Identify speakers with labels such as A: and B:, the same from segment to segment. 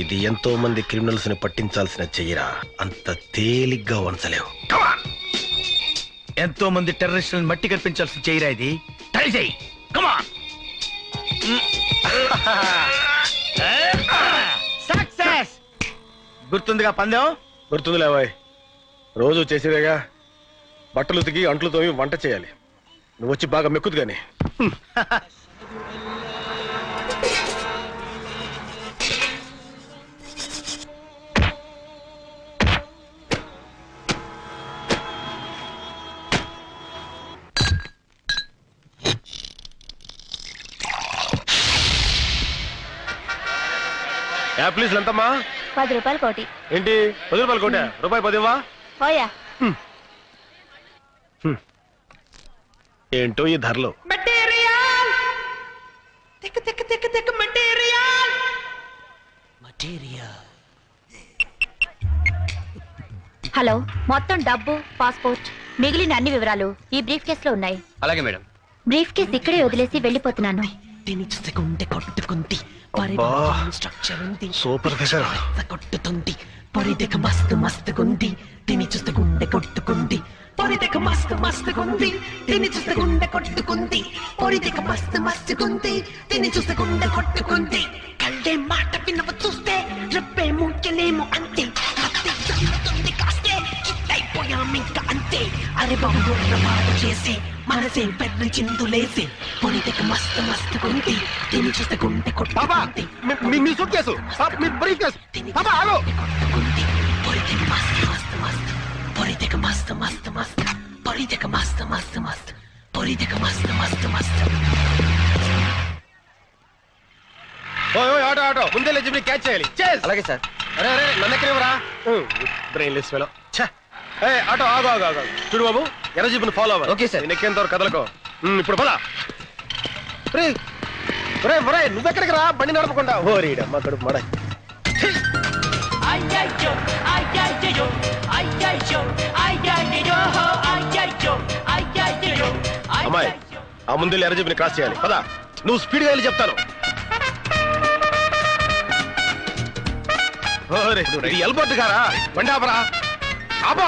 A: ఇది ఎంతో మంది క్రిమినల్స్ ని పట్టించాల్సిన చెయ్యరా, అంత తేలిగ్గా వంచలేవు.
B: ఎంతో మంది టెర్రరిస్టులను మట్టి కనిపించాల్సిన చెయ్యరా ఇది. ట్రై చేయి. కమాన్. సక్సెస్. గుర్తుందిగా పందెం?
A: గుర్తుందిలే బాయ్, రోజు చేసేదేగా. బట్టలు ఉతికి అంట్లు తోమి వంట చేయాలి. నువ్వు వచ్చి బాగా మెక్కుదు గాని. యాప్లీస్ ఎంతమ్మా?
C: 10 రూపాయలు కోటి.
A: ఏంటి 10 రూపాయలు కోట? రూపాయి 10 ఇవ్వా?
C: పోయా.
A: ఏంటో ఈ ధరలో.
C: హలో, మొత్తం డబ్బు, పాస్పోర్ట్, మిగిలిన అన్ని వివరాలు ఈ బ్రీఫ్ కేస్ లో ఉన్నాయి.
B: అలాగే మేడం.
C: బ్రీఫ్ కేస్ ఇక్కడే వదిలేసి వెళ్ళిపోతున్నాను.
A: Super figure.
D: కొట్టుతుంది పొరిదెక మస్తు మస్తుగుంది, తిని చూస్తే గుండె కొట్టుకుంది. పొరిదెక మస్తు మస్తుగుంది, తిని చూస్తే గుండె కొట్టుకుంది. పొరిదెక మస్తు మస్తుగుంది, తిని చూస్తే గుండె కొట్టుకుంది. కళ్ళే మాట వినవ చూస్తే రెప్పే మూకెలేమో అంతే. మత్తే కాస్తే చిట్టైపోయామింక అంతే. అరే బాబు మాట చేసి మనసే పెద్ద చిందులేసి. పొరిదెక మస్తు మస్తుగుంది, తిని చూస్తే గుండె కొట్టుకుంది.
A: మీ సూట్ కేసు, మీ బ్రీఫ్ కేసు. పాపా ఆగు.
D: పొరిదెక మస్తు మస్తు మస్తు, పొరిదెక మస్తు మస్తు మస్తు, పొరిదెక మస్తు మస్తు మస్తు, పొరిదెక మస్తు మస్తు మస్తు.
A: ఓయ్ ఆటో ఆటో, ముందే లేచి క్యాచ్ చేయాలి.
B: అలాగే సార్.
A: అరే అరే నన్ను ఎక్కడేవరా? Brainless fellow. ఏ ఆటో ఆగు ఆగు ఆగు. చూడు బాబు, ఎర్ర జీపుని ఫాలో అవ్వాలి.
B: Okay sir.
A: నేను ఎక్కేంత వరకు కదలకో. ఇప్పుడు పద. రే ఒరే ఒరే, నువ్వెక్కడికి రా, బండి నడపకుండా. ఓరీడమ్మ కడుపు మడ. అమ్మాయి, ఆ ముందు ఎర్ర జీపుని క్రాస్ చేయాలి. పద, నువ్వు స్పీడ్గా వెళ్ళి చెప్తాను. ఎల్బోర్డ్ గారా, బండి ఆపరా. ఆపో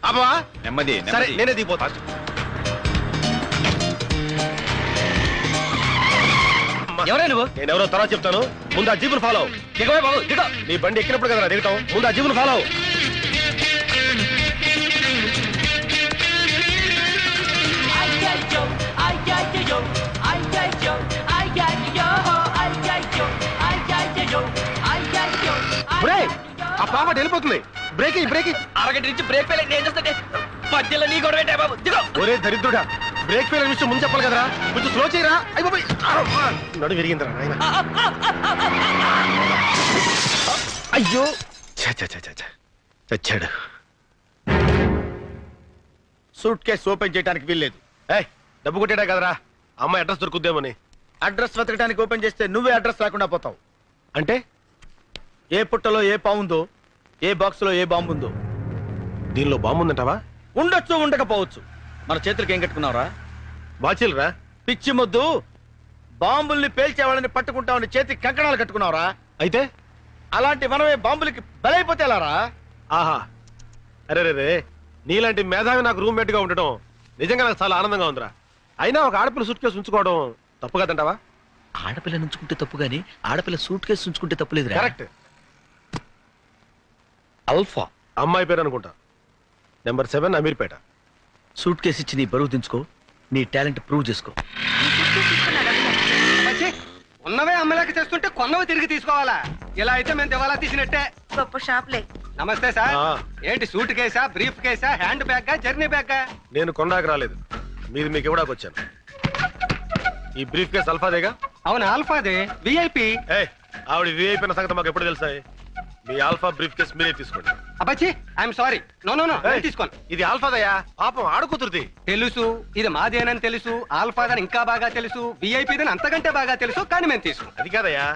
A: ఆపవా?
B: నెమ్మది.
A: సరే నేనే దిగిపోతా.
B: ఎవరే నువ్వు?
A: నేనెవరో తర్వాత చెప్తాను. ముందు ఆ జీపును ఫాలో.
B: దిగవే బాబు, దిగ.
A: నీ బండి ఎక్కినప్పుడు కదా దిగుతాం. ముందు ఆ జీపును ఫాలో. ఆ పాప వెళ్ళిపోతుంది. Break break.
B: అరగంట నుంచి బ్రేక్ ఫెయిల్ నేను చేస్తుంటే మధ్యలో నీ గొడవ బాబు. దిగో.
A: ఒరే దరిద్రుడా, బ్రేక్ ఫెయిల్ విషయం ముందు చెప్పాలి కదరా. కొంచెం స్లో చేయరా. అయిపోయి నడు విరిగిందిరా నాయన. అయ్యో చచ్చాడు.
B: సూట్ కేసు ఓపెన్ చేయడానికి వీల్లేదు.
A: డబ్బు కొట్టేడా కదరా, అమ్మాయి అడ్రస్ దొరుకుద్దేమని.
B: అడ్రస్ వెతకడానికి ఓపెన్ చేస్తే నువ్వే అడ్రస్ రాకుండా పోతావు.
A: అంటే
B: ఏ పుట్టలో ఏ పావుందో, ఏ బాక్స్ లో ఏ బాంబు ఉందో.
A: దీనిలో బాంబు ఉందంటావా?
B: ఉండొచ్చు, ఉండకపోవచ్చు. మన చేతులకి ఏం కట్టుకున్నావురా?
A: బాచిల్రా.
B: పిచ్చి మొద్దు, బాంబుల్ని పేల్చేవాళ్ళని పట్టుకుంటామని చేతికి కంకణాలు కట్టుకున్నావురా.
A: అయితే
B: అలాంటి మనమే బాంబులకి బలైపోతే ఎలారా?
A: ఆహా, అరే రే, నీలాంటి మేధావి నాకు రూమ్మేట్ గా ఉండటం నిజంగా నాకు చాలా ఆనందంగా ఉందిరా. అయినా ఒక ఆడపిల్ల సూట్ కేసు ఉంచుకోవడం తప్పు కదంటావా?
D: ఆడపిల్లని ఉంచుకుంటే తప్పు గానీ ఆడపిల్ల సూట్ కేసు ఉంచుకుంటే తప్పులేదు.
A: కరెక్ట్.
B: అల్ఫా
A: అమ్మాయి పేరు అనుకుంటా. నెంబర్ 7 అమీర్పేట.
D: సూట్ కేసు ఇచ్చి నీ బరువు దించుకో, నీ టాలెంట్ ప్రూవ్ చేసుకో.
E: ఉన్నవే అమ్మలేక చేస్తుంటే కొన్నవి తిరిగి తీసుకోవాలా? ఇలా అయితే మేము దివాలా తీసినట్టే.
C: గొప్ప షాప్లే.
E: నమస్తే సార్. ఏంటి సూట్ కేసా, బ్రీఫ్ కేసా, హ్యాండ్ బ్యాగ్, జర్నీ బ్యాగ్?
A: నేను కొనడానికి రాలేదు, మీది మీకు ఇవ్వడానికి వచ్చాను. ఈ బ్రీఫ్ కేసు అల్ఫాదేగా?
E: అవును, ఆల్ఫాదే. విఐపి.
A: ఆవిడ విఐపీ సంగతి మాకు ఎప్పుడు తెలుసా? మీ ఆల్ఫా బ్రీఫ్ కేసు మీరే తీసుకోండి.
E: అబ్బాచి, I'm sorry. No no no, తీసుకోండి.
A: ఇది ఆల్ఫాదయ్యా, పాపం ఆడుకుతురుది.
E: తెలుసు, ఇది మాదేనని తెలుసు. ఆల్ఫాదని ఇంకా బాగా తెలుసు. విఐపిదని అంతకంటే బాగా తెలుసు. కానీ మేము తీసుకో.
A: అది కాదయ్యా,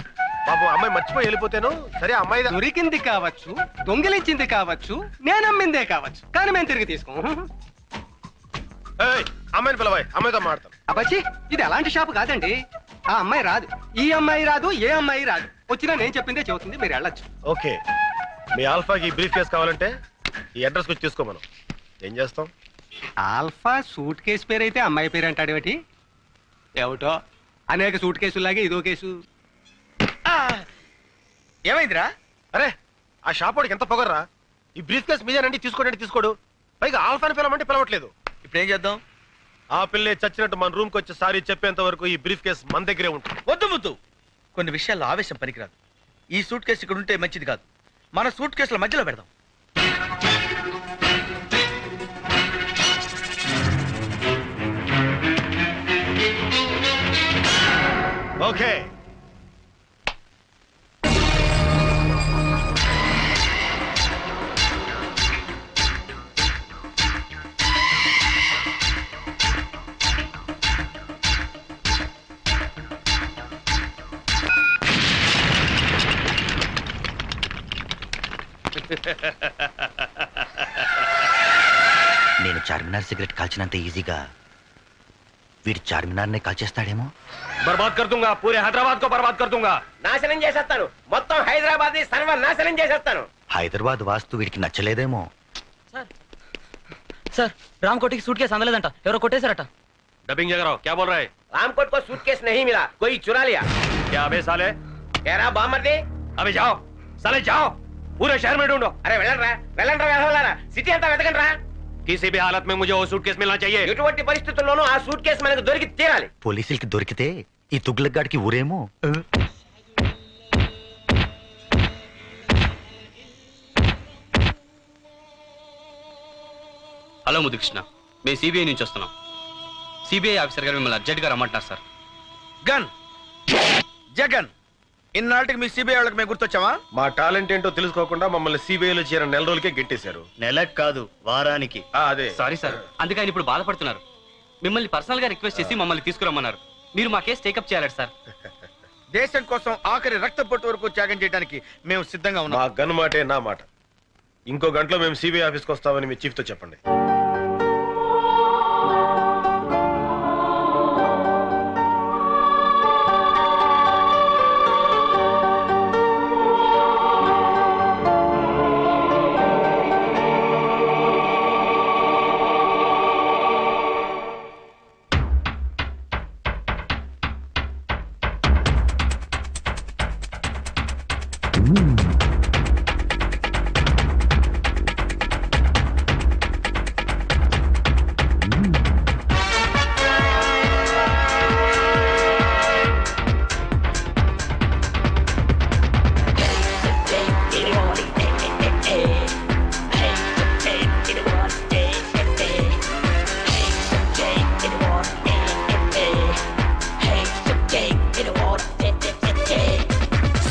A: పాపం అమ్మాయి మర్చిపోయి వెళ్ళిపోతాను. సరే అమ్మాయి
E: దొరికింది కావచ్చు, దొంగిలించింది కావచ్చు, నేనమ్మిందే కావచ్చు, కానీ మేము తిరిగి తీసుకో.
A: అమ్మాయిని పిలవాయి, అమ్మాయితో మాడతాను.
E: అబ్బాచి, ఇది అలాంటి షాప్ కాదండి. ఆ అమ్మాయి రాదు, ఈ అమ్మాయి రాదు, ఏ అమ్మాయి రాదు. వచ్చినా నేను చెప్పిందే చెబుతుంది, మీరు వెళ్ళొచ్చు.
A: ఓకే, మీ ఆల్ఫాకి బ్రీఫ్ కేస్ కావాలంటే ఈ అడ్రస్ వచ్చి తీసుకోమను. ఏం చేస్తాం?
E: ఆల్ఫా సూట్ కేసు పేరు అయితే అమ్మాయి పేరు అంటాడు ఏమిటి? ఏమిటో అనేక సూట్ కేసులాగే ఇదో కేసు.
B: ఏమైందిరా?
A: అరే ఆ షాప్ వాడికి ఎంత పొగర్రా! ఈ బ్రీఫ్ కేస్ మీదేనండి, తీసుకోండి తీసుకోడు. పైగా ఆల్ఫాని పిలవమంటే పిలవట్లేదు.
B: ఇప్పుడు ఏం చేద్దాం?
A: ఆ పిల్లే చచ్చినట్టు మన రూమ్కి వచ్చి సారీ చెప్పేంత వరకు ఈ బ్రీఫ్ కేస్ మన దగ్గరే ఉంటుంది.
B: వద్దు ముద్దు, కొన్ని విషయాల్లో ఆవేశం పనికిరాదు. ఈ సూట్ కేసు ఇక్కడ ఉంటే మంచిది కాదు. మన సూట్ కేసుల మధ్యలో పెడదాం.
A: ఓకే,
F: నేను చార్మినార్ సిగరెట్ కాల్చినంత ఈజీగా వీడు చార్మినార్నే కాల్చేస్తాడేమో.
A: బర్బాద్ కర్ దూంగా, పూరే హైదరాబాద్ కో బర్బాద్ కర్ దూంగా.
G: నాశనం చేసేస్తాను, మొత్తం హైదరాబాద్ ని సర్వనాశనం చేసేస్తాను.
F: హైదరాబాద్ వాస్తు వీడికి నచ్చలేదేమో.
H: సార్ రామ్ కోటికి సూట్ కేసు అందలేదంట, ఎవరో కొట్టేశారట.
A: डबिंग जगह क्या बोल रहा है?
G: रामकोट को सूटकेस नहीं मिला, कोई चुरा लिया।
A: क्या अबे साले?
G: कह रहा बामर्दी,
A: अबे जाओ साले जाओ, पूरे शहर में ढूंढो.
G: अरे వెళ్ళరా సిటీ అంతా వెతకండి రా.
A: किसी भी हालत में मुझे वो सूटकेस मिलना चाहिए.
G: ఎటువంటి పరిస్థితుల్లోనూ ఆ సూట్ కేసు మనకు దొరికి తీరాలి.
F: పోలీసులకి దొరికితే ఈ తుగ్లక్గాడికి ఊరేమో.
I: హలో ముదుకృష్ణ, మేము సిబిఐ నుంచి వస్తున్నాం. సిబిఐ ఆఫీసర్ గారు మిమ్మల్ని అర్జెంట్ గా రమ్మంటున్నారు సార్.
B: గన్ జగన్, ఇన్నాళ్ళకి మీ సిబిఐ వాళ్ళకి మేము గుర్తొచ్చావా?
A: మా టాలెంట్ ఏంటో తెలుసుకోకుండా మమ్మల్ని సిబిఐలో చేరిన నెల రోజులకే గెట్టేశారు.
B: నెలకు కాదు, వారానికి.
A: అదే
I: సారీ సార్, అందుకే ఆయన ఇప్పుడు బాధపడుతున్నారు. మిమ్మల్ని పర్సనల్ గా రిక్వెస్ట్ చేసి మమ్మల్ని తీసుకురమ్మన్నారు. మీరు మా కేసు టేకప్ చేయాలి సార్.
B: దేశం కోసం ఆఖరి రక్త పొట్టు వరకు త్యాగం చేయడానికి మేము సిద్ధంగా
A: మా
B: ఉన్నాం.
A: గన్ మాటే నా మాట. ఇంకో గంటలో మేము సిబిఐ ఆఫీస్కి వస్తామని మీ చీఫ్ తో చెప్పండి.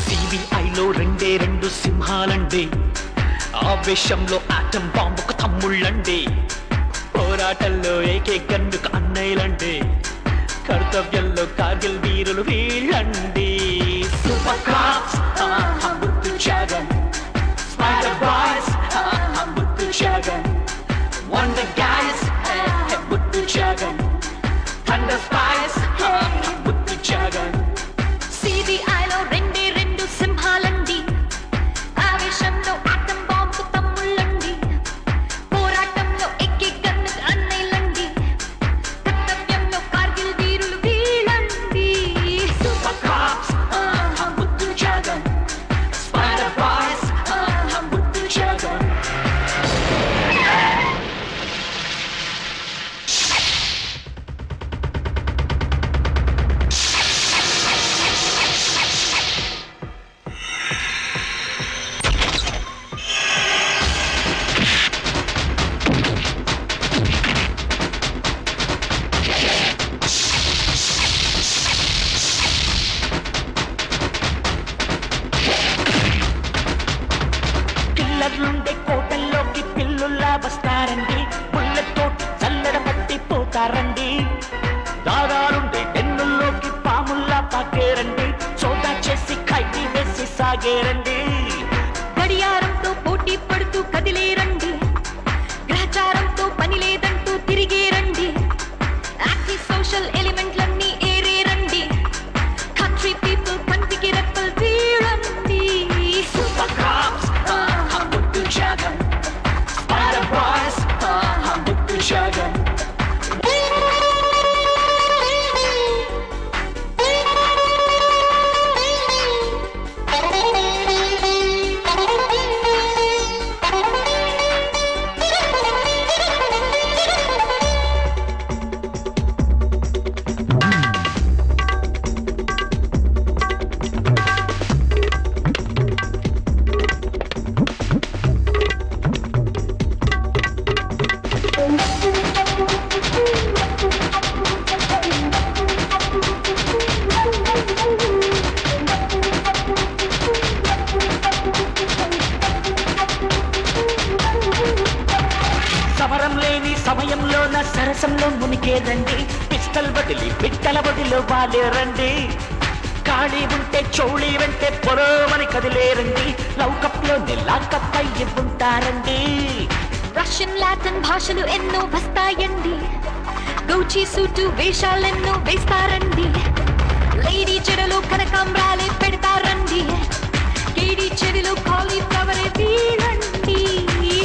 D: సిబిఐలో రెండు సింహాలండి, ఆవేశంలో ఆటం బాంబుకు తమ్ముళ్ళండి, పోరాటంలో ఏకే గన్నుకు అన్నయ్యలండి, కర్తవ్యంలో కార్గిల్ వీరులు వీళ్ళండి. సూపర్ క్రాఫ్ట్స్ బుద్ధు త్యాగం, స్పైడర్ బాయ్స్ బుద్ధు త్యాగం, వండర్ గైస్ బుద్ధు త్యాగం, థండర్ స్పైస్ బుద్ధు త్యాగం.
C: సిబిఐలో రెండు సింహాలండి, ఆవేశంలో ఆటం బాంబు తమ్ముళ్ళండి, పోరాటంలో ఎక్కి గన్ను అన్నయ్యలండి, కర్తవ్యంలో కార్గిల్ వీరులు వీళ్ళండి.
D: Super cops, బుద్ధు త్యాగం, స్పైడర్ బాయ్స్ బుద్ధు త్యాగం. కిల్లర్లుండే కోటల్లోకి పిల్లుల్లా వస్తారండి, పుల్లతో చల్లడ పట్టిపోతారండి, దారాలుండే డెన్నుల్లోకి పాముల్లా పాకేరండి, సోదా చేసి ఖైదీ వేసి సాగేరండి.
C: గడియారంతో పోటీ పడుతూ కదిలేరండి, గ్రహచారంతో పని లేదంటూ తిరిగేరండి, యాక్టివ్ సోషల్ ఎలిమెంట్లన్నీ ఏరేరండి,
D: బడికే రండి, పిస్టల్ బదిలి పిట్టల బడిలో వాలే రండి. ఖాళీ ఉంటే చౌళీ వెంటే పొరమని కదిలేరండి, లౌకప్లోనే లాకప్ అయ్యి ఉంటారండి.
C: రష్యన్ లాటిన్ భాషలు ఎన్నో వస్తాయండి, గౌచీ సూటు వేషాలెన్నో వేస్తారండి. లేడీ చెడలో కనకాంబ్రాలే పెడతారండి, కేడీ చెడిలో కాలీఫ్లవరే వీరండి.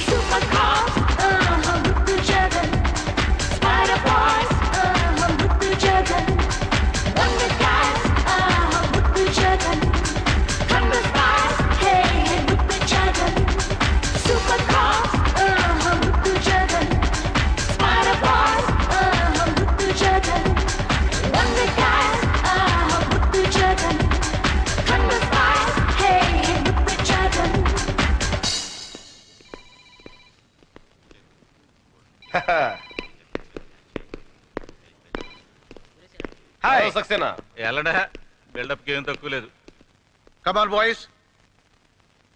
C: సూపర్ కార్స్, ముద్దు జగన్, స్పైడర్ బాయ్స్, ముద్దు జగన్, వండర్ కార్స్, ముద్దు జగన్, థండర్ స్టార్స్, హే ముద్దు జగన్. సూపర్ కార్స్, ముద్దు జగన్, స్పైడర్ బాయ్స్, ముద్దు జగన్, వండర్ కార్స్, ముద్దు జగన్, థండర్ స్టార్స్, హే ముద్దు జగన్.
B: హాయ్
A: సక్సేనా
B: ఎల్లడా బిల్డప్ కి ఏం తక్కువ లేదు.
J: కమాన్ బాయ్స్,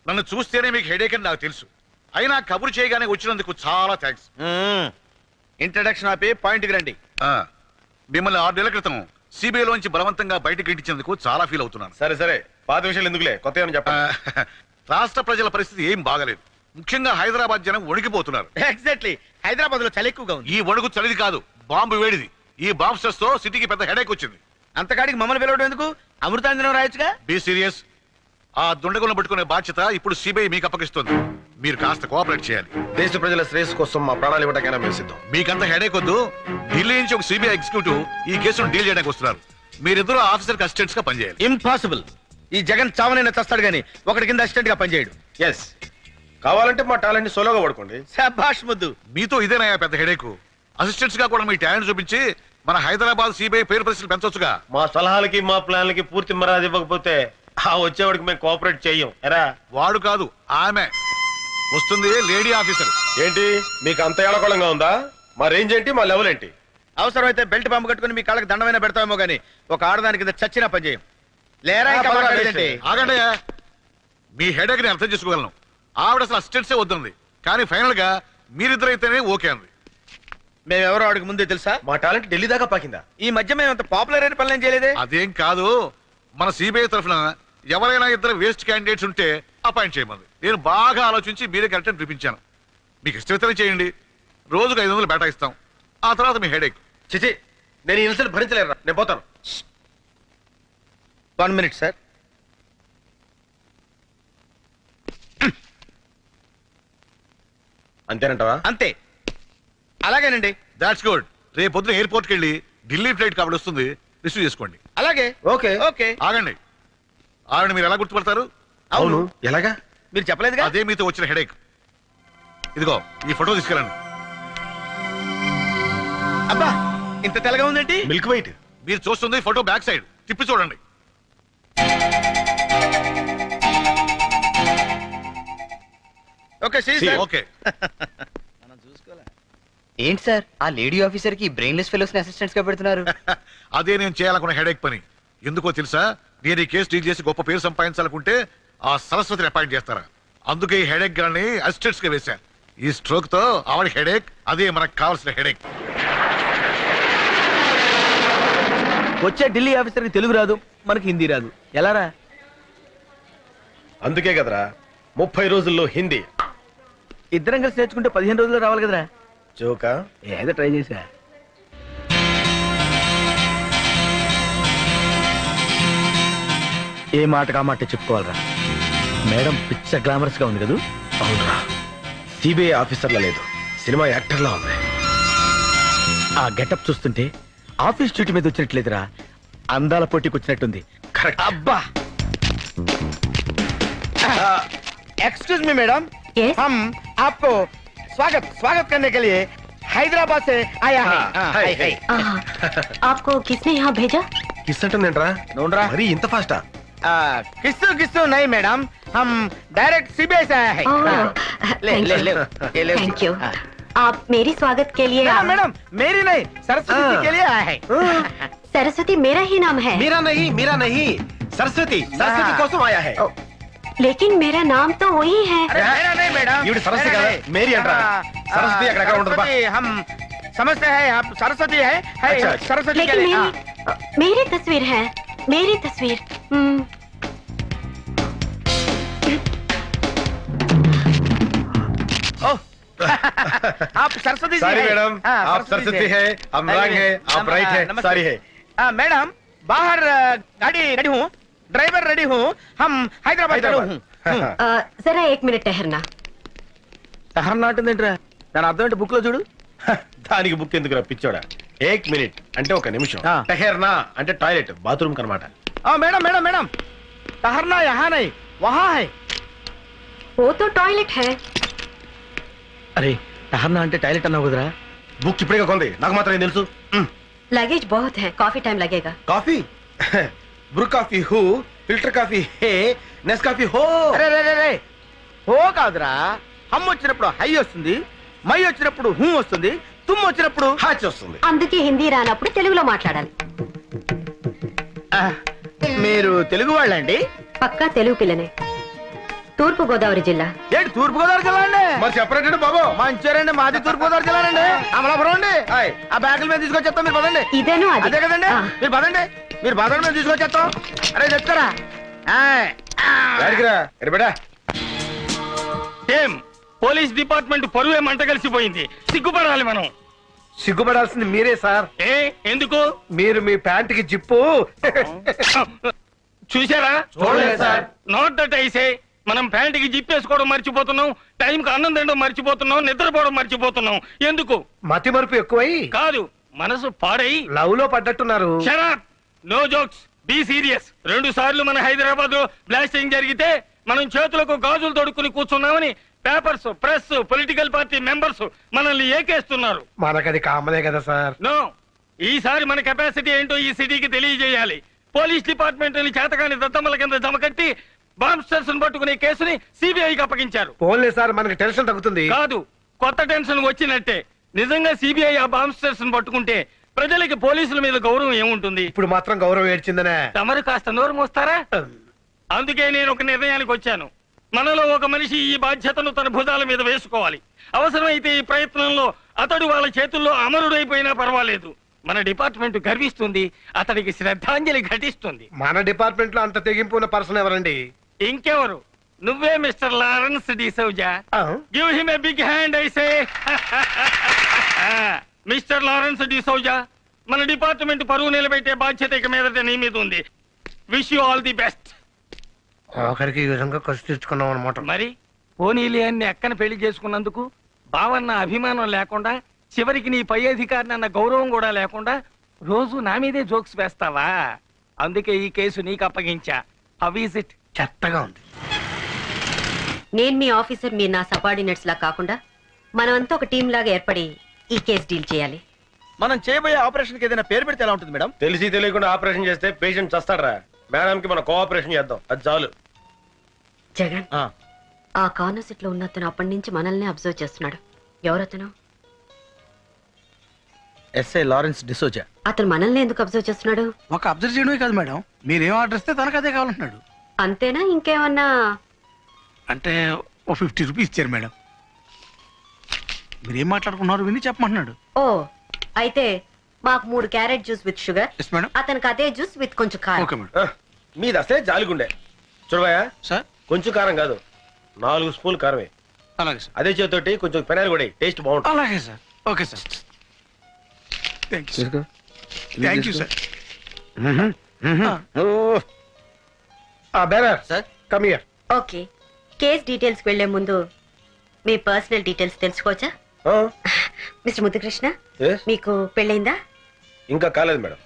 J: నన్ను చూస్తేనే మీకు హెడేక్ అని నాకు తెలుసు. అయినా కబురు చేయగానే వచ్చినందుకు చాలా థ్యాంక్స్.
B: ఇంట్రడక్షన్ ఆపి పాయింట్కి రండి.
J: మిమ్మల్ని 6 నెలల క్రితం సిబిఐలోంచి బలవంతంగా బయటకు ఇంటించేందుకు చాలా ఫీల్ అవుతున్నాను.
A: సరే సరే, పాత విషయాలు ఎందుకులే, కొత్త ఏమని చెప్పండి.
J: రాష్ట్ర ప్రజల పరిస్థితి ఏం బాగలేదు. ముఖ్యంగా హైదరాబాద్ జనం వణికిపోతున్నారు.
B: ఎగ్జాక్ట్లీ, హైదరాబాద్ లో చలి ఎక్కువగా ఉంది.
J: ఈ వణుకు చలిది కాదు, బాంబు వేడిది. ఈ బాంబ్ స్ట్రెస్ తో సిటీకి పెద్ద హెడేక్ వచ్చింది.
B: అంతకాడికి మమ్మల్ని పిలవడం ఎందుకు? అమృతాంజనం రాయొచ్చుగా.
J: Be serious. ఆ దుండగులను పట్టుకునే బాధ్యత ఇప్పుడు సిబిఐ మీకు అప్పగిస్తుంది. మీరు కాస్త కోఆపరేట్ చేయాలి.
A: దేశ ప్రజల శ్రేయస్ కోసం మా ప్రాణాలు ఇవ్వడానికైనా మేము సిద్ధం.
J: మీకంత హెడేక్ వద్దు. ఢిల్లీ నుంచి ఒక సిబిఐ ఎగ్జిక్యూటివ్ ఈ కేసును డీల్ చేయడానికి వస్తున్నారు. మీరిద్దరు ఆఫీసర్ అసిస్టెంట్స్ గా పనిచేయాలి.
B: ఇంపాసిబుల్. ఈ జగన్ చావనైనా చస్తాడు గానీ ఒకటి కింద అసిస్టెంట్ గా పనిచేయడు.
A: ఎస్, కావాలంటే మా టాలెంట్ ని సోలోగా పడుకోండి.
B: శభాష్ ముద్దు.
J: మీతో ఇదేనయ్యా పెద్ద హెడేక్. అసిస్టెంట్స్ గా కూడా మీ టాలెంట్ చూపించి మన హైదరాబాద్ సిబిఐ పేరు ప్రశ్నలు పెంచొచ్చుగా.
A: మా సలహాలకి మా ప్లాన్లకి పూర్తి మర్యాద ఇవ్వకపోతే ఆ వచ్చేవాడికి మేము కోఆపరేట్ చెయ్యం. ఎరా
J: వాడు కాదు, ఆమె వస్తుంది, లేడీ ఆఫీసర్.
A: ఏంటి మీకు అంత ఏడకోళంగా ఉందా? మా రేంజ్ ఏంటి, మా లెవెల్ ఏంటి?
B: అవసరమైతే బెల్ట్ పంపు కట్టుకుని మీ కాళ్ళకి దండమైనా పెడతామేమో గానీ ఒక ఆడదాని కింద చచ్చినా పనిచేయం. లేరా ఇంకా మాట్లాడేదేంటి?
J: ఆగండి, మీ హెడేక్ ని అర్థం చేసుకోగలను. ఆవిడ అసలు అసిస్టెంట్సే వద్దంది, కానీ ఫైనల్ గా మీరిద్దరైతేనే ఓకే అంది.
B: మేమెవరో ఆడికి ముందే తెలుసా?
A: మా టాలెంట్ ఢిల్లీ దాకా పాకిందా?
B: ఈ మధ్య మేము అంత పాపులర్ అయిన పనులు ఏం చేయలేదే.
J: అదేం కాదు, మన సిబిఐ తరఫున ఎవరైనా ఇద్దరు వేస్ట్ క్యాండిడేట్స్ ఉంటే అపాయింట్ చేయమంది. నేను బాగా ఆలోచించి మీరే కరెక్ట్ అని చూపించాను. మీకు ఇష్టమైతేనే చేయండి. రోజుకు 500 బేటా ఇస్తాం. ఆ తర్వాత మీ హెడేక్.
A: చిచి, నేను ఈ ఇన్సల్ట్ భరించలేరా, నేను పోతాను.
B: 1 minute సార్.
A: అంతేనంటావా?
B: అంతే. అలాగేనండి.
J: That's good. రేపు పొద్దున ఎయిర్పోర్ట్కి వెళ్ళి ఢిల్లీ ఫ్లైట్ కాబట్టి వస్తుంది, రిసీవ్ చేసుకోండి.
B: అలాగే.
A: Okay
B: okay.
J: ఆగండి, ఆవిడ మీరు ఎలా గుర్తుపడతారు?
A: అవును, ఎలాగా?
B: మీరు చెప్పలేదుగా.
J: అదే మీతో వచ్చిన హెడేక్. ఇదిగో ఈ ఫోటో తీసుకెళ్ళండి.
B: అబ్బా, ఇంత తెల్లగా ఉందేంటి?
A: Milk white.
J: మీరు చూస్తుంది ఫోటో బ్యాక్ సైడ్, తిప్పి చూడండి.
B: Okay
J: okay.
H: ఏంటి సార్ ఆ లేడీ ఆఫీసర్ కి బ్రెయిన్లెస్ ఫెలోస్ ని అసిస్టెంట్స్ గా పెడుతున్నారు?
J: అదే నేను చేయాలనుకున్న హెడేక్ పని. ఎందుకో తెలుసా? నేను ఈ కేసు డీల్ చేసి గొప్ప పేరు సంపాదించాలనుకుంటే ఆ సరస్వతిని అపాయింట్ చేస్తారా? అందుకే ఈ హెడేక్ గాని అసిస్టెంట్స్ గా వేశా. ఈ స్ట్రోక్ తో ఆవిడ హెడేక్, అదే మనకు కావాల్సిన హెడేక్.
B: వచ్చే ఢిల్లీ ఆఫీసర్ కి తెలుగు రాదు, మనకి హిందీ రాదు. ఎలారా?
A: అందుకే కదరా 30 రోజుల్లో హిందీ.
B: ఇద్దరం కలిసి నేర్చుకుంటే 15 రోజుల్లో రావాలి కదరా.
A: జోకా?
B: ఏదో ట్రై చేసా. ఏ మాట కా మాట చెప్పుకోవాలరా. మేడం పిచ్చ గ్లామరస్ గా ఉంది కదా.
A: అవునరా, సిబిఐ ఆఫీసర్లా లేదు, సినిమా యాక్టర్లా ఉంది.
B: ఆ గెటప్ చూస్తుంటే ఆఫీస్ డ్యూటీ మీద వచ్చినట్లేదురా, అందాల పోటీకి వచ్చినట్టుంది.
A: కరెక్ట్.
B: అబ్బా. Excuse me madam,
C: Yes?
B: हम आपको स्वागत स्वागत करने के लिए हैदराबाद से आया है.
A: हाय, हाय.
C: आपको किसने यहाँ भेजा?
A: కిస్ అంటుందేంట్రా?
B: नोनरा
A: మరి ఇంత ఫాస్టా?
B: किस्सू किस्सू नहीं मैडम, हम डायरेक्ट सीबीआई से आया है. ले ले ले ये ले.
C: Thank you. आप मेरी स्वागत के लिए
B: हाँ, मैडम मेरी नहीं, सरस्वती जी के लिए आया है.
C: सरस्वती मेरा ही नाम है.
A: మీరా నహీ సరస్వతి. సరస్వతి కోసం ఆయా హై.
C: लेकिन मेरा नाम तो वही है.
B: अरे मेरा नहीं मैडम,
A: ఈవిడ సరస్వతి కదా, మేరీ అంటారా? సరస్వతి అక్కడెక్కడ ఉండదు బా.
B: हम समझते हैं आप सरस्वती है
A: अच्छा,
B: सरस्वती के
C: लेकिन
B: लिए
C: मेरी तस्वीर है, मेरी तस्वीर।
B: ओह, आप सरस्वती जी
A: सारी
B: हैं?
A: मैडम
B: हाँ,
A: आप सरस्वती है, हम राग है, आप ब्राइट है,
B: नमस्ते।
A: सारी है।
B: मैडम बाहर गाड़ी रेडी हूँ, ड्राइवर रेडी हूँ, हम हैदराबाद
A: हैदराबाद।
B: हूँ
C: जरा 1 मिनट ठहरना।
B: నాటుందేంట్రా దాని అర్థం ఏంటి బుక్ లో చూడు
A: దానికి బుక్ ఎందుకు రప్పించాడా? 1 మినిట్ అంటే 1 నిమిషం,
B: ఆ.
A: టహెర్నా అంటే టాయిలెట్, బాత్రూమ్ కనమాట.
B: मैडम मैडम मैडम ठहरना यहाँ नहीं वहाँ है।
C: वो तो टॉयलेट है।
B: అరే ठहरना అంటే టాయిలెట్ అన్నావు కదరా
A: బుక్ ఇప్పుడే కొంది, నాకు మాత్రం ఏం తెలుసు.
C: लगेज बहुत है, काफी टाइम लगेगा।
A: కాఫీ బ్రూ కాఫీ హూ, ఫిల్టర్ కాఫీ హే, నెస్ కాఫీ హో.
B: అరే రే రే రే హో కాదురా, హమ్ వచ్చినప్పుడు హై వస్తుంది, మై వచ్చినప్పుడు హూ వస్తుంది, తుమ్ వచ్చినప్పుడు
A: హాచ్ వస్తుంది.
C: అందుకే హిందీ రానప్పుడు తెలుగులో మాట్లాడాలి.
B: మీరు తెలుగు వాళ్ళండి?
C: పక్కా తెలుగు పిల్లనే. తూర్పు గోదావరి జిల్లా.
B: ఏంటి తూర్పు గోదావరి జిల్లా అండి?
A: మరి చెప్పరేంటి బాబు?
B: మంచిర్యాలండి, మాది తూర్పు గోదావరి జిల్లా అండి, అమలాపురం అండి. ఆ బ్యాగుల మీద తీసుకొచ్చేస్తాం, మీరు పదండి.
C: ఇదేను అది.
B: అదే కదండి,
C: ఆ.
B: మీరు పదండి, మీరు పదండి, మేము తీసుకొచ్చేస్తాం. అరే చెప్తారా?
E: ఏం పోలీస్ డిపార్ట్మెంట్ పరువే మంట కలిసిపోయింది. సిగ్గుపడాలి మనం.
A: సిగ్గుపడాల్సింది మీరే సార్.
E: ఏ ఎందుకు?
A: మీరు మీ ప్యాంటుకి జిప్పు
E: చూసారా?
A: చూడలేదు సార్.
E: Not that ఐసే. మనం ప్యాంటుకి జిప్పేసుకోవడం మర్చిపోతున్నాం, టైంకి అన్నం తినడం మర్చిపోతున్నాం, నిద్రపోవడం మర్చిపోతున్నాం. ఎందుకు?
A: మతి మరుపు ఎక్కువై
E: కాదు, మనసు పాడై
A: లవ్ లో పడ్డట్టున్నారు.
E: Shut up, no jokes, be serious. 2 సార్లు మన హైదరాబాద్ లో బ్లాస్టింగ్ జరిగితే మనం చేతులకు గాజులు తొడుక్కుని కూర్చున్నామని papers, press, political party members మనల్ని ఏకేస్తున్నారు.
A: మనకది కామనే కదా సార్.
E: నో, ఈసారి మన కెపాసిటీ ఏంటో ఈ సిటీకి తెలియజేయాలి. పోలీస్ డిపార్ట్మెంట్ చేతకాని దత్తమ్మల కింద జమకట్టి బాంబ్స్టర్స్ పట్టుకునే కేసుని సిబిఐకి అప్పగించారు.
A: పోన్లే సార్, మనకి టెన్షన్ తగ్గుతుంది.
E: కాదు, కొత్త టెన్షన్ వచ్చినట్టే. నిజంగా సిబిఐ ఆ బాంబ్స్టర్స్ పట్టుకుంటే ప్రజలకి పోలీసుల మీద గౌరవం ఏముంటుంది?
A: ఇప్పుడు మాత్రం గౌరవం ఏడ్చిందనే.
E: తమరు కాస్త నోరు మోస్తారా? అందుకే నేను ఒక నిర్ణయానికి వచ్చాను. మనలో ఒక మనిషి ఈ బాధ్యతను తన భుజాల మీద వేసుకోవాలి. అవసరమైతే ఈ ప్రయత్నంలో అతడు వాళ్ళ చేతుల్లో అమరుడైపోయినా పర్వాలేదు. మన డిపార్ట్మెంట్ గర్విస్తుంది, అతడికి శ్రద్ధాంజలి ఘటిస్తుంది.
A: మన డిపార్ట్మెంట్ లో అంత తెగింపు ఉన్న పర్సన్ ఎవరండి?
E: ఇంకెవరు? నువ్వే mister Lawrence D'Souza. Give him a big hand I say. Mister Lawrence D'Souza, మన డిపార్ట్మెంట్ పరువు నిలబెట్టే బాధ్యత ఇక మీదట నీ మీద ఉంది. Wish you all the best.
A: ఆఖరికి ఈ విధంగా కసి తెచ్చుకున్నాం అనమాట.
E: మరి పోనీలి అన్ని అక్కన పెళ్లి చేసుకున్నందుకు బావన్న అభిమానం లేకుండా, చివరికి నీ పై అధికారిని అన్న గౌరవం కూడా లేకుండా రోజు నా మీదే జోక్స్ వేస్తావా? అందుకే ఈ కేసు నీకు అప్పగించా. How is it?
A: చెత్తగా ఉంది.
C: నేను మీ ఆఫీసర్, మీరు నా సబార్డినేట్స్ లా కాకుండా మనమంతా ఒక టీం లాగా ఏర్పడి ఈ కేసు డీల్ చేయాలి.
B: మనం చేయబోయే ఆపరేషన్ కి ఏదైనా పేరు పెడితే ఎలా ఉంటుంది మేడం?
A: తెలిసి తెలియకుండా ఆపరేషన్ చేస్తే పేషెంట్ చస్తాడరా. మేడం కి మనం కోఆపరేషన్ చేద్దాం, అది చాలు.
C: జగన్, ఆ కార్నర్ సీట్ లో ఉన్న అతను అప్పటి నుంచి మనల్ని అబ్జర్వ్ చేస్తున్నాడు. ఎవరతను?
B: SI Lawrence D'Souza.
C: అతను మనల్ని ఎందుకు అబ్జర్వ్ చేస్తున్నాడు?
B: ఒక అబ్జర్వ్ చేయడమే కాదు మేడం, మీరేం ఆర్డర్ ఇస్తే తనకు అదే కావాలంటున్నాడు.
C: అంతేనా? ఇంకేమన్నా?
B: అంటే ఓ 50 రూపీస్ ఇచ్చారు మేడం. మీరేం మాట్లాడుకున్నారు విని చెప్పమంటున్నాడు.
C: ఓ, అయితే మాకు 3 carrot juice with sugar,
B: yes madam.
C: అతనికి అదే జ్యూస్ విత్ కొంచెం కారం.
B: Okay madam.
A: మీది అసలే జాలిగుండే. చూడబోయా,
B: సార్
A: కొంచెం కారం కాదు, 4 స్పూన్లు కారమే.
B: అలాగే సార్.
A: అదే చేతోటి కొంచెం పెనాలు కూడా టేస్ట్ బాగుంటుంది.
B: అలాగే sir. Okay sir. Thank you sir.
A: Bearer
H: sir
A: come here.
C: Okay, case details వెళ్లే ముందు మీ పర్సనల్ డీటెయిల్స్ తెలుసుకోవచ్చా? మిస్టర్ ముద్దుకృష్ణ, మీకు పెళ్ళైందా?
A: ఇంకా కాలేదు మేడం,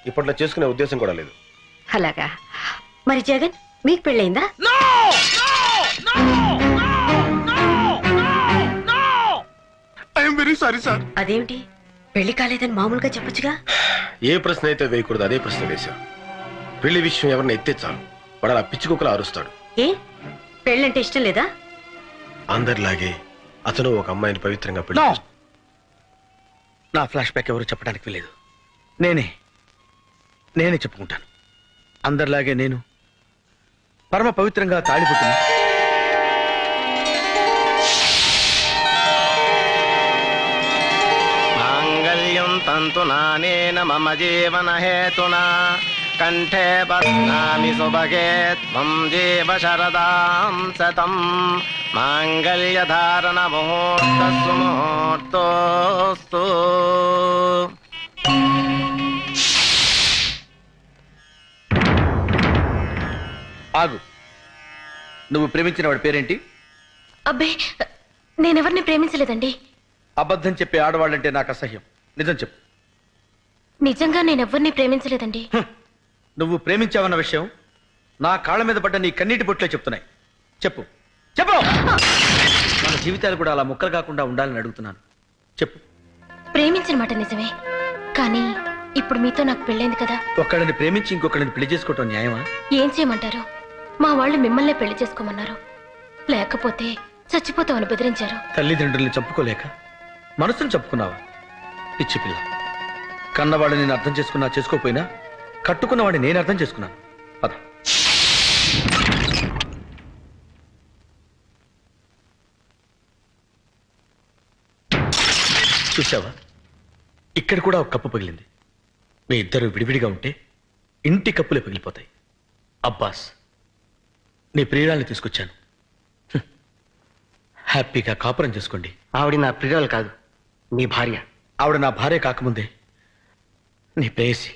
A: ఇప్పట్లో చేసుకునే ఉద్దేశం కూడా లేదు.
C: అలాగా. మరి జగన్, మీకు పెళ్ళైందా?
B: I'm very sorry sir.
C: అదేమిటి, పెళ్లి కాలేదని మామూలుగా చెప్పొచ్చుగా?
A: ఏ ప్రశ్న అయితే వేయకూడదు అదే ప్రశ్న వేశాం. పెళ్లి విషయం ఎవరిని ఎత్తే చాలు వాడు అలా పిచ్చి కుక్కలా అరుస్తాడు.
C: ఏ, పెళ్ళంటే ఇష్టం లేదా?
A: అందరిలాగే అతను ఒక అమ్మాయిని పవిత్రంగా పెళ్లి చేసుకున్నాడు.
B: నా ఫ్లాష్ బ్యాక్ ఎవరు చెప్పడానికి లేదు, నేనే చెప్పుకుంటాను. అందరిలాగే నేను పరమ పవిత్రంగా తాళిపుట్టిన
A: మాంగళ్యం
B: తంతు నానేన మమ జీవన హేతునా కంఠే బధ్నామి సుభగే త్వం జీవ శరదాం శతం మాంగళ్యధారణ ముహూర్తస్సు ముహూర్తోస్తు.
H: ఆగు. నువ్వు ప్రేమించిన వాడి పేరేంటి?
C: అబ్బే నేనెవరిని ప్రేమించలేదండి.
H: అబద్ధం చెప్పే ఆడవాళ్ళంటే నాకు అసహ్యం. నిజం చెప్పు.
C: నిజంగా నేనెవరిని ప్రేమించలేదండి.
H: నువ్వు ప్రేమించావన్న విషయం నా కాళ్ళ మీద పడ్డ నీ కన్నీటి బొట్లే చెప్తున్నాయి. చెప్పు చెప్పు. మన జీవితాలు కూడా అలా ముక్కలు కాకుండా ఉండాలని అడుగుతున్నాను. చెప్పు.
C: ప్రేమించిన మాట నిజమే, కానీ ఇప్పుడు మీతో నాకు పెళ్ళైంది కదా.
H: ఒక్కడిని ప్రేమించి ఇంకొకరిని పెళ్లి చేసుకోవటం న్యాయమా?
C: ఏం చేయమంటారు? మా వాళ్ళు మిమ్మల్నే పెళ్లి చేసుకోమన్నారు, లేకపోతే చచ్చిపోతామని బెదిరించారు.
H: తల్లిదండ్రుల్ని చంపుకోలేక మనసును చంపుకున్నావా? పిచ్చి పిల్ల. కన్నవాడిని నేను అర్థం చేసుకున్నా చేసుకోపోయినా కట్టుకున్నవాడిని నేను అర్థం చేసుకున్నాను. పద. చూసావా, ఇక్కడ కూడా ఒక కప్పు పగిలింది. మీ ఇద్దరు విడివిడిగా ఉంటే ఇంటి కప్పులే పగిలిపోతాయి. అబ్బాస్, నీ ప్రియురాల్ని తీసుకొచ్చాను. హ్యాపీగా కాపురం చేసుకోండి.
B: ఆవిడ నా ప్రియురాలు కాదు, నీ భార్య.
H: ఆవిడ నా భార్య కాకముందే నీ ప్రేయసి.